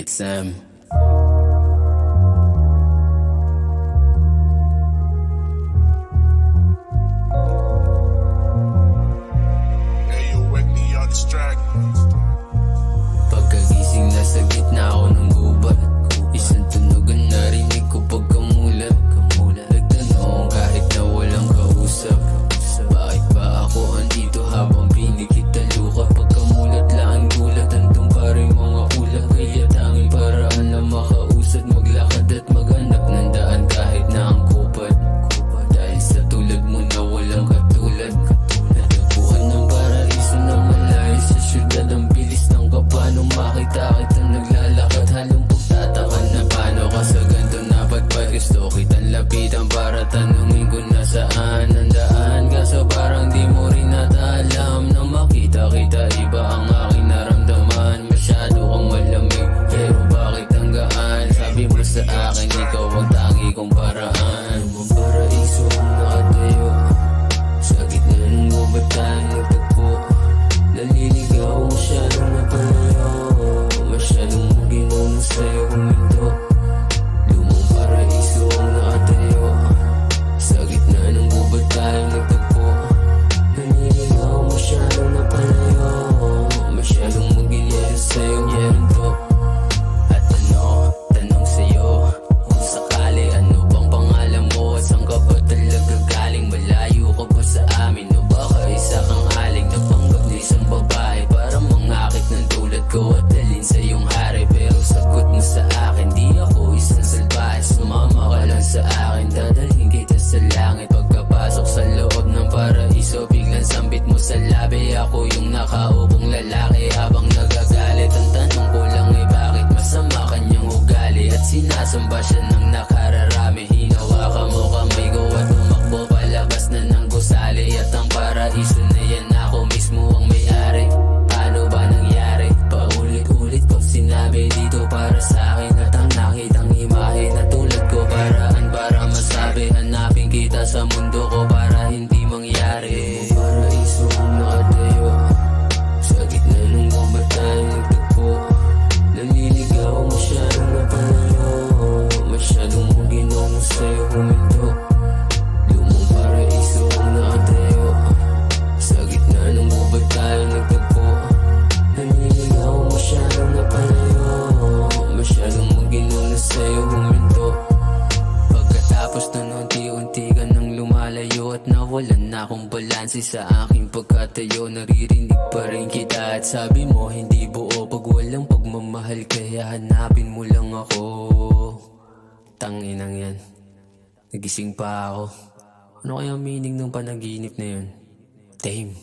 It's Sam. Pagkagising nasa gitna ako ng gubat, isang tunugan narinig ko pagkamulat. Nagtanong kahit na walang kausap, bakit ba ako andito habang pinikita luka? Pagkamulat lang ang gulat, andun pa rin mga ulap. Kaya tanging paraan na makausad, maglakad at maghanap ng daan kahit na ang kupat. Dahil sa tulad mo na walang katulad, natagpuan ng paraiso na malayo sa syudad. Ang bilis ng kaba nung makita kita naglalakad, halong pagtataka na paano ka sa ganito napadpad. Gusto kitang lapitan para tanungin ko na saan ang daan, kaso parang di mo rin nataalam. Nang makita kita iba ang aking naramdaman, masyado kang malamig pero bakit ang gaan? Sabi mo sa akin ikaw ang tangi kong paraan. Ang paraiso ang nakatayo sa gitna ng gubat, tayo nagtagpo. Naliligaw, masyadong napalayo, masyadong maginong sa'yo huminto. Lumang paraiso ang nakatayo sa gitna ng gubat, tayo nagtagpo. Naliligaw, masyadong napalayo, masyadong maginong sa'yo huminto. At tanong sa'yo, kung sakali, ano bang pangalan mo at saan ka ba talaga galing? Malayo ka ba sa amin o baka isa kang aling napanggap na isang babae para mangakit ng tulad ko at dalhin sa iyong hari? Pero sagot mo sa akin, di ako isang salbahe, sumama ka lang sa akin, dadalhin kita sa langit. Pagkapasok sa loob ng paraiso, biglang sambit mo sa labi, ako yung nakaupong lalaki habang nagagalit. Ang tanong ko lang ay bakit masama kanyang ugali at sinasamba siya ng nakararami. Hinawakan mo kamay ko at tumakbo palabas na ng gusali, at ang paraiso na yan ako mismo ang may-ari. Paano ba nangyari? Paulit-ulit ko sinabi dito para sa akin, at ang nakitang imahe na tulad ko, paraan para masabi hanapin kita sa mundo ko para hindi mangyari. Ang paraiso ang nakatayo sa gitna ng gubat, tayo nagtagpo. Naliligaw, masyadong napalayo, masyadong maginong sa'yo huminto. Lumang paraiso ang nakatayo sa gitna ng gubat, tayo nagtagpo. Naliligaw, masyadong napalayo, masyadong maginong sa'yo huminto. Pagkatapos nun unti-unti ka nang lumalayo at nawalan na akong balanse sa aking pagkatayo. Naririnig pa rin kita at sabi mo hindi buo pag walang pagmamahal, kaya hanapin mo lang ako. Tanginang yan, nagising pa ako. Ano kaya meaning ng panaginip na yun? Tame.